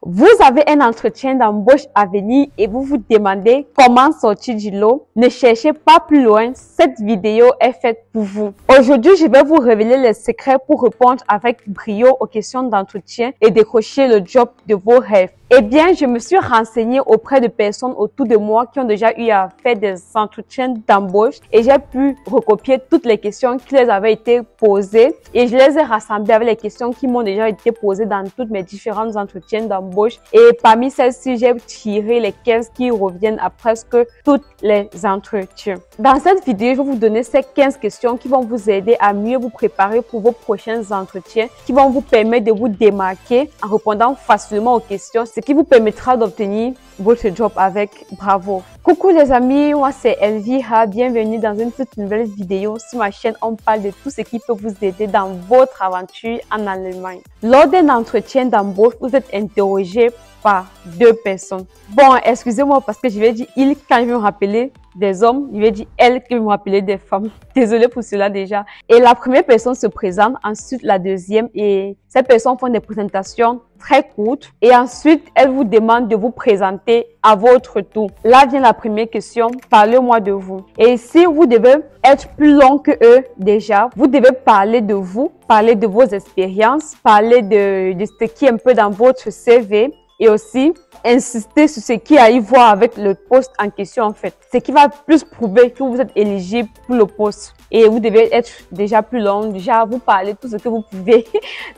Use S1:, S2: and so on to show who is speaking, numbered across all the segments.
S1: Vous avez un entretien d'embauche à venir et vous vous demandez comment sortir du lot. Ne cherchez pas plus loin, cette vidéo est faite pour vous. Aujourd'hui, je vais vous révéler les secrets pour répondre avec brio aux questions d'entretien et décrocher le job de vos rêves. Eh bien, je me suis renseignée auprès de personnes autour de moi qui ont déjà eu à faire des entretiens d'embauche et j'ai pu recopier toutes les questions qui les avaient été posées et je les ai rassemblées avec les questions qui m'ont déjà été posées dans tous mes différents entretiens d'embauche. Et parmi celles-ci, j'ai tiré les 15 qui reviennent à presque tous les entretiens. Dans cette vidéo, je vais vous donner ces 15 questions qui vont vous aider à mieux vous préparer pour vos prochains entretiens, qui vont vous permettre de vous démarquer en répondant facilement aux questions, ce qui vous permettra d'obtenir votre job avec bravo. Coucou les amis, moi c'est Elvira, bienvenue dans une toute nouvelle vidéo. Sur ma chaîne, on parle de tout ce qui peut vous aider dans votre aventure en Allemagne. Lors d'un entretien d'embauche, vous êtes interrogé par deux personnes. Bon, excusez-moi parce que je vais dire il quand je vais me rappeler des hommes, je vais dire elle qui va me rappeler des femmes. Désolée pour cela déjà. Et la première personne se présente, ensuite la deuxième et ces personnes font des présentations très courtes et ensuite elles vous demandent de vous présenter à votre tour. Là vient la première question, parlez-moi de vous. Et si vous devez être plus long que eux déjà, vous devez parler de vous, parler de vos expériences, parler de ce qui est un peu dans votre CV et aussi insister sur ce qui a à y voir avec le poste en question en fait. Ce qui va plus prouver que vous êtes éligible pour le poste. Et vous devez être déjà plus long, déjà vous parler tout ce que vous pouvez.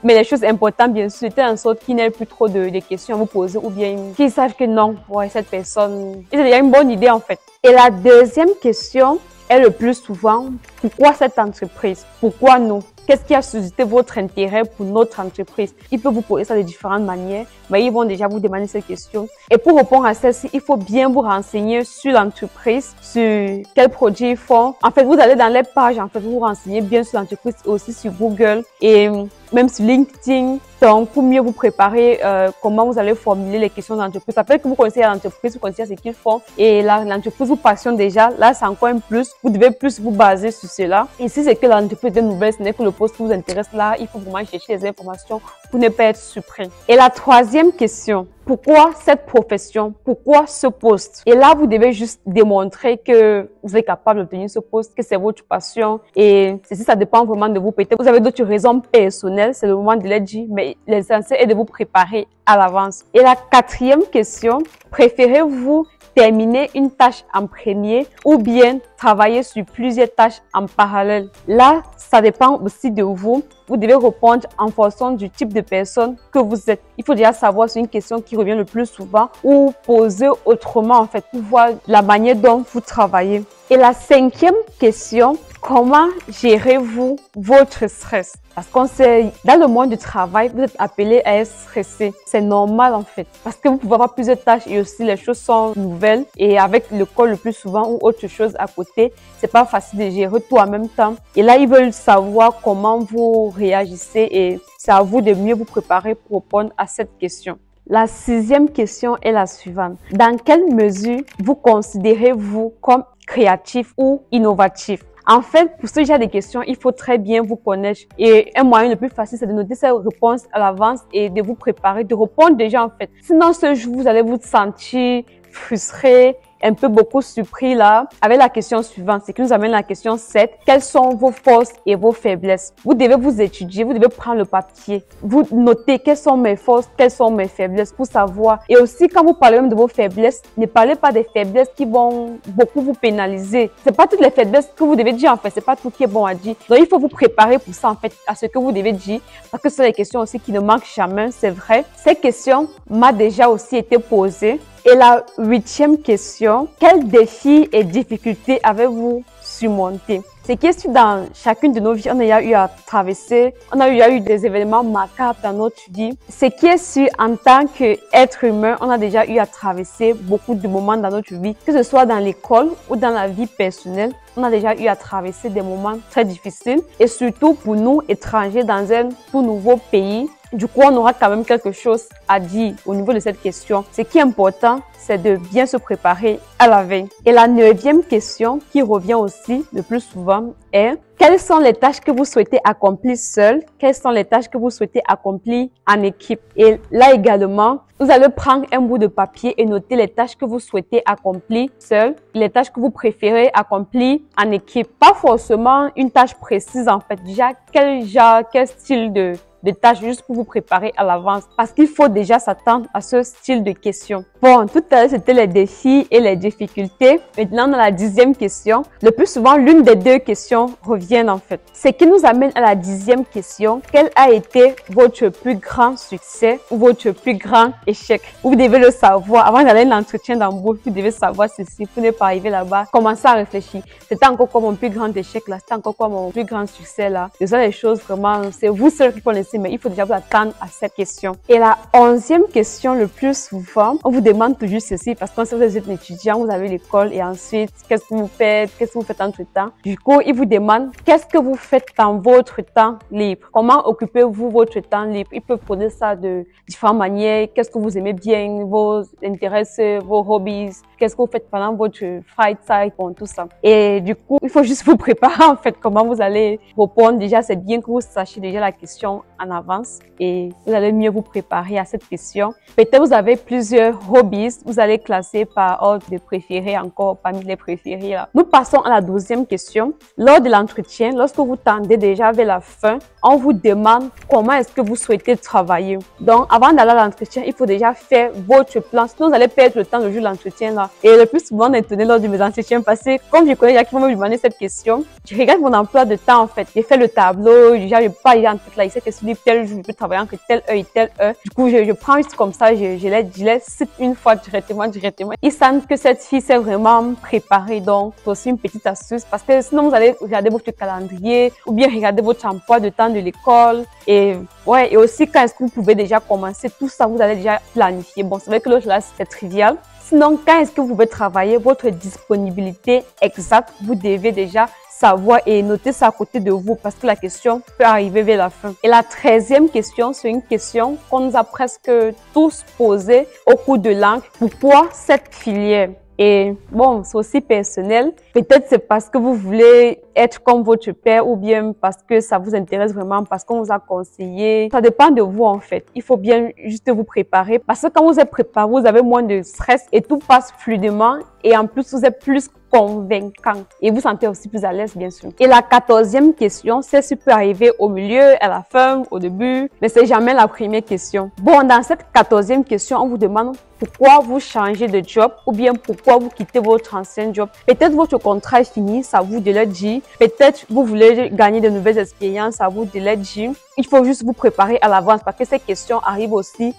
S1: Mais les choses importantes, bien sûr, c'est en sorte qu'il n'y ait plus trop de questions à vous poser ou bien qu'ils sachent que non, ouais, cette personne, il y a une bonne idée en fait. Et la deuxième question est le plus souvent, pourquoi cette entreprise? Pourquoi nous? Qu'est-ce qui a suscité votre intérêt pour notre entreprise? Ils peuvent vous poser ça de différentes manières, mais ils vont déjà vous demander ces questions. Et pour répondre à celle-ci, il faut bien vous renseigner sur l'entreprise, sur quels produits ils font. En fait, vous allez dans les pages, en fait, vous vous renseignez bien sur l'entreprise et aussi sur Google et même sur LinkedIn. Donc, pour mieux vous préparer, comment vous allez formuler les questions d'entreprise. Ça fait que vous connaissez l'entreprise, vous connaissez ce qu'ils font et l'entreprise vous passionne déjà. Là, c'est encore un plus. Vous devez plus vous baser sur cela. Et si c'est que l'entreprise est nouvelle, ce n'est que le poste qui vous intéresse là, il faut vraiment chercher les informations pour ne pas être surpris. Et la troisième question, pourquoi cette profession? Pourquoi ce poste? Et là, vous devez juste démontrer que vous êtes capable d'obtenir ce poste, que c'est votre passion. Et ceci, ça dépend vraiment de vous. Peut-être vous avez d'autres raisons personnelles, c'est le moment de les dire, mais l'essentiel est de vous préparer à l'avance. Et la quatrième question, préférez-vous terminer une tâche en premier ou bien travailler sur plusieurs tâches en parallèle? Là, ça dépend aussi de vous. Vous devez répondre en fonction du type de personne que vous êtes. Il faut déjà savoir sur une question qui revient le plus souvent ou poser autrement en fait pour voir la manière dont vous travaillez. Et la cinquième question, comment gérez-vous votre stress? Parce qu'on sait, dans le monde du travail, vous êtes appelé à être stressé. C'est normal en fait. Parce que vous pouvez avoir plusieurs tâches et aussi les choses sont nouvelles. Et avec l'école le plus souvent ou autre chose à côté, c'est pas facile de gérer tout en même temps. Et là, ils veulent savoir comment vous réagissez et c'est à vous de mieux vous préparer pour répondre à cette question. La sixième question est la suivante. Dans quelle mesure vous considérez-vous comme créatif ou innovatif? En fait, pour ce genre de questions, il faut très bien vous connaître. Et un moyen le plus facile, c'est de noter ces réponses à l'avance et de vous préparer, de répondre déjà en fait. Sinon, ce jour, vous allez vous sentir frustré, un peu beaucoup surpris là, avec la question suivante, c'est qui nous amène à la question 7. Quelles sont vos forces et vos faiblesses? Vous devez vous étudier, vous devez prendre le papier, vous notez quelles sont mes forces, quelles sont mes faiblesses pour savoir. Et aussi, quand vous parlez même de vos faiblesses, ne parlez pas des faiblesses qui vont beaucoup vous pénaliser. C'est pas toutes les faiblesses que vous devez dire en fait, c'est pas tout qui est bon à dire. Donc, il faut vous préparer pour ça en fait, à ce que vous devez dire, parce que ce sont des questions aussi qui ne manquent jamais, c'est vrai. Ces questions m'ont déjà aussi été posées. Et la huitième question, quels défis et difficultés avez-vous surmonté? C'est que dans chacune de nos vies, on a eu à traverser, on a eu des événements macabres dans notre vie. Ce qui est sûr, en tant qu'être humain, on a déjà eu à traverser beaucoup de moments dans notre vie, que ce soit dans l'école ou dans la vie personnelle. On a déjà eu à traverser des moments très difficiles et surtout pour nous, étrangers, dans un tout nouveau pays. Du coup, on aura quand même quelque chose à dire au niveau de cette question. Ce qui est important, c'est de bien se préparer à la veille. Et la 9e question qui revient aussi le plus souvent est: quelles sont les tâches que vous souhaitez accomplir seul? Quelles sont les tâches que vous souhaitez accomplir en équipe? Et là également, vous allez prendre un bout de papier et noter les tâches que vous souhaitez accomplir seul, les tâches que vous préférez accomplir en équipe. Pas forcément une tâche précise en fait. Déjà, quel genre, quel style de tâches juste pour vous préparer à l'avance parce qu'il faut déjà s'attendre à ce style de questions. Bon, tout à l'heure, c'était les défis et les difficultés. Maintenant, dans la 10e question, le plus souvent, l'une des deux questions revient en fait. Ce qui nous amène à la 10e question. Quel a été votre plus grand succès ou votre plus grand échec? Vous devez le savoir. Avant d'aller à l'entretien d'embauche, vous devez savoir ceci pour ne pas arriver là-bas. Commencez à réfléchir. C'était encore quoi mon plus grand échec là? C'était encore quoi mon plus grand succès là? Ce sont les choses vraiment, c'est vous seul qui connaissez, mais il faut déjà vous attendre à cette question. Et la 11e question, le plus souvent, on vous demande toujours ceci parce que si vous êtes étudiant, vous avez l'école et ensuite, qu'est-ce que vous faites? Qu'est-ce que vous faites entre temps? Du coup, il vous demande qu'est-ce que vous faites dans votre temps libre? Comment occupez-vous votre temps libre? Il peut poser ça de différentes manières. Qu'est-ce que vous aimez bien? Vos intérêts, vos hobbies? Qu'est-ce que vous faites pendant votre free time? Bon, tout ça. Et du coup, il faut juste vous préparer en fait comment vous allez répondre. Déjà, c'est bien que vous sachiez déjà la question en avance et vous allez mieux vous préparer à cette question. Peut-être vous avez plusieurs hobbies, vous allez classer par ordre de préférés encore parmi les préférés là. Nous passons à la 12e question. Lors de l'entretien, lorsque vous tendez déjà vers la fin, on vous demande comment est-ce que vous souhaitez travailler. Donc, avant d'aller à l'entretien, il faut déjà faire votre plan. Sinon, vous allez perdre le temps le jour de l'entretien là. Et le plus souvent, on est étonné lors de mes entretiens passés. Comme je connais, il y a qui vont me demander cette question. Je regarde mon emploi de temps en fait. J'ai fait le tableau, déjà, je pas en tête là. Il sait que sur tel jour, je peux travailler entre telle heure et telle heure. Du coup, je prends juste comme ça, je les cite une fois directement. Ils sentent que cette fille s'est vraiment préparée. Donc, c'est aussi une petite astuce parce que sinon, vous allez regarder votre calendrier ou bien regarder votre emploi de temps de l'école. Et ouais, et aussi quand est-ce que vous pouvez déjà commencer tout ça, vous allez déjà planifier. Bon, c'est vrai que l'autre là, c'est trivial. Sinon, quand est-ce que vous pouvez travailler votre disponibilité exacte, vous devez déjà savoir et noter ça à côté de vous parce que la question peut arriver vers la fin. Et la 13e question, c'est une question qu'on nous a presque tous posée au cours de langue. Pourquoi cette filière? Et bon, c'est aussi personnel. Peut-être c'est parce que vous voulez être comme votre père ou bien parce que ça vous intéresse vraiment, parce qu'on vous a conseillé. Ça dépend de vous en fait. Il faut bien juste vous préparer parce que quand vous êtes préparé, vous avez moins de stress et tout passe fluidement et en plus vous êtes plus convaincant et vous sentez aussi plus à l'aise bien sûr. Et la 14e question, c'est si peut arriver au milieu, à la fin, au début, mais c'est jamais la première question. Bon, dans cette 14e question, on vous demande pourquoi vous changez de job ou bien pourquoi vous quittez votre ancien job. Peut-être votre contrat est fini, ça vous de le dire. Peut-être vous voulez gagner de nouvelles expériences, ça vous de le dire. Il faut juste vous préparer à l'avance parce que ces questions arrivent aussi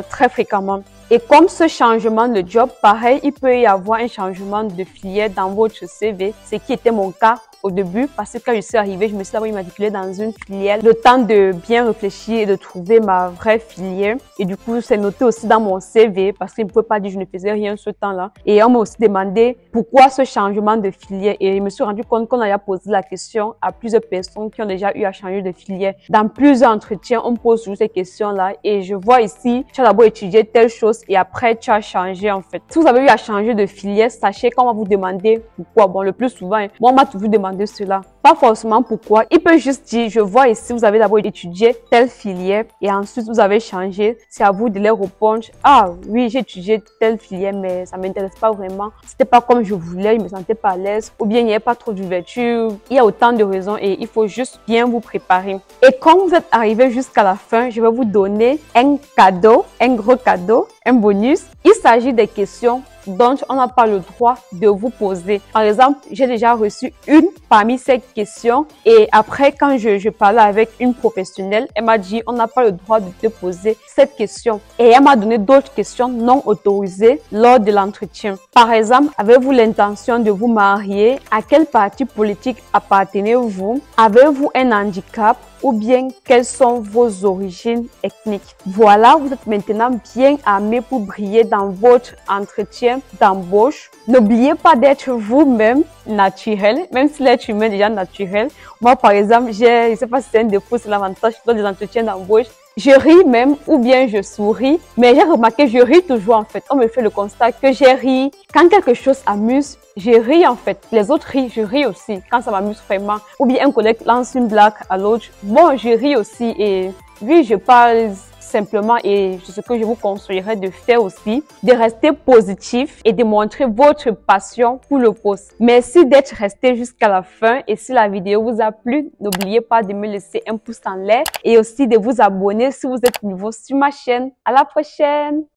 S1: très fréquemment. Et comme ce changement de job, pareil, il peut y avoir un changement de filière dans votre CV, ce qui était mon cas au début parce que quand je suis arrivée, je me suis d'abord immatriculée dans une filière. Le temps de bien réfléchir et de trouver ma vraie filière. Et du coup, c'est noté aussi dans mon CV parce qu'il ne peut pas dire que je ne faisais rien ce temps-là. Et on m'a aussi demandé pourquoi ce changement de filière. Et je me suis rendu compte qu'on a posé la question à plusieurs personnes qui ont déjà eu à changer de filière. Dans plusieurs entretiens, on pose toujours ces questions-là. Et je vois ici, tu as d'abord étudié telle chose et après, tu as changé en fait. Si vous avez eu à changer de filière, sachez qu'on va vous demander pourquoi. Bon, le plus souvent, moi, on m'a toujours demandé cela. Pas forcément pourquoi. Il peut juste dire, je vois ici, vous avez d'abord étudié telle filière et ensuite vous avez changé. C'est à vous de leur répondre, ah oui, j'ai étudié telle filière, mais ça m'intéresse pas vraiment. C'était pas comme je voulais, je me sentais pas à l'aise. Ou bien il n'y a pas trop d'ouverture. Il y a autant de raisons et il faut juste bien vous préparer. Et quand vous êtes arrivé jusqu'à la fin, je vais vous donner un cadeau, un gros cadeau, un bonus. Il s'agit des questions dont on n'a pas le droit de vous poser. Par exemple, j'ai déjà reçu une parmi ces questions et après, quand je parlais avec une professionnelle, elle m'a dit, on n'a pas le droit de te poser cette question. Et elle m'a donné d'autres questions non autorisées lors de l'entretien. Par exemple, avez-vous l'intention de vous marier? À quel parti politique appartenez-vous? Avez-vous un handicap? Ou bien quelles sont vos origines ethniques. Voilà, vous êtes maintenant bien armé pour briller dans votre entretien d'embauche. N'oubliez pas d'être vous-même naturel, même si l'être humain est déjà naturel. Moi, par exemple, je ne sais pas si c'est un défaut, c'est l'avantage dans des entretiens d'embauche. Je ris même ou bien je souris, mais j'ai remarqué, je ris toujours en fait. On me fait le constat que j'ai ri. Quand quelque chose amuse, je ris en fait. Les autres rient, je ris aussi quand ça m'amuse vraiment. Ou bien un collègue lance une blague à l'autre. Bon, je ris aussi et oui, je parle simplement et c'est ce que je vous conseillerais de faire aussi, de rester positif et de montrer votre passion pour le post. Merci d'être resté jusqu'à la fin et si la vidéo vous a plu, n'oubliez pas de me laisser un pouce en l'air et aussi de vous abonner si vous êtes nouveau sur ma chaîne. À la prochaine!